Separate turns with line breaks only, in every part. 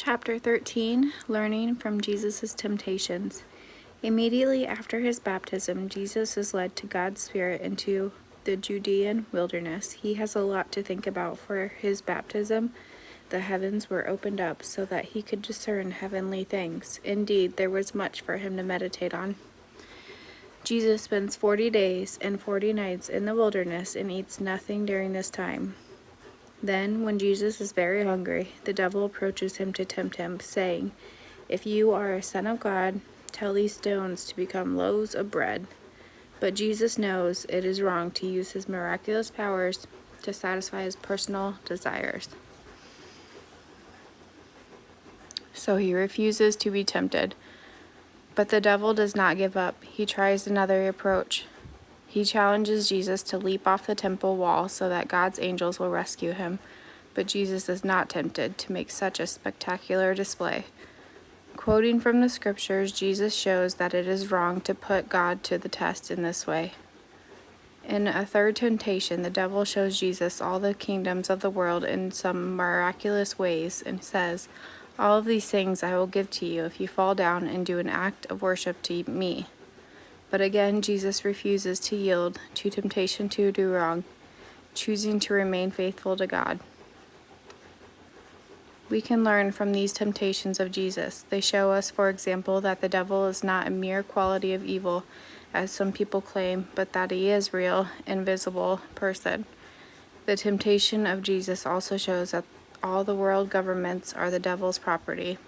Chapter 13, Learning from Jesus' Temptations. Immediately after his baptism, Jesus is led to God's Spirit into the Judean wilderness. He has a lot to think about. For his baptism, the heavens were opened up so that he could discern heavenly things. Indeed, there was much for him to meditate on. Jesus spends 40 days and 40 nights in the wilderness and eats nothing during this time. Then, when Jesus is very hungry, the devil approaches him to tempt him, saying, "If you are a son of God, tell these stones to become loaves of bread." But Jesus knows it is wrong to use his miraculous powers to satisfy his personal desires. So he refuses to be tempted. But the devil does not give up. He tries another approach. He challenges Jesus to leap off the temple wall so that God's angels will rescue him. But Jesus is not tempted to make such a spectacular display. Quoting from the scriptures, Jesus shows that it is wrong to put God to the test in this way. In a third temptation, the devil shows Jesus all the kingdoms of the world in some miraculous ways and says, "All of these things I will give to you if you fall down and do an act of worship to me." But again, Jesus refuses to yield to temptation to do wrong, choosing to remain faithful to God. We can learn from these temptations of Jesus. They show us, for example, that the devil is not a mere quality of evil, as some people claim, but that he is a real, invisible person. The temptation of Jesus also shows that all the world governments are the devil's property.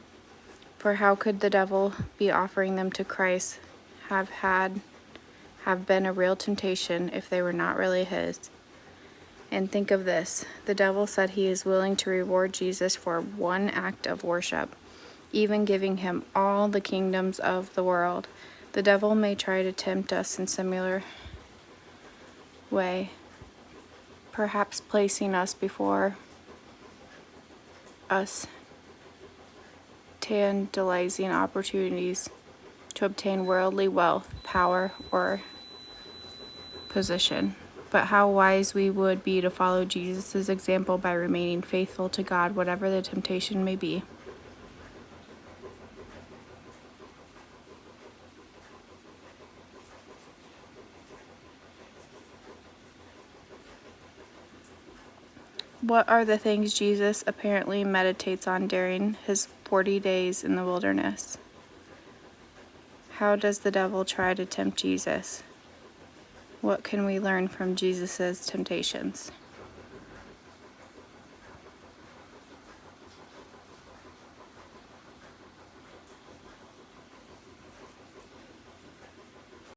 For how could the devil be offering them to Christ have been a real temptation if they were not really his? And think of this, the devil said he is willing to reward Jesus for one act of worship, even giving him all the kingdoms of the world. The devil may try to tempt us in similar way, perhaps placing us before us tantalizing opportunities to obtain worldly wealth, power, or position. But how wise we would be to follow Jesus' example by remaining faithful to God, whatever the temptation may be. What are the things Jesus apparently meditates on during his 40 days in the wilderness? How does the devil try to tempt Jesus? What can we learn from Jesus' temptations?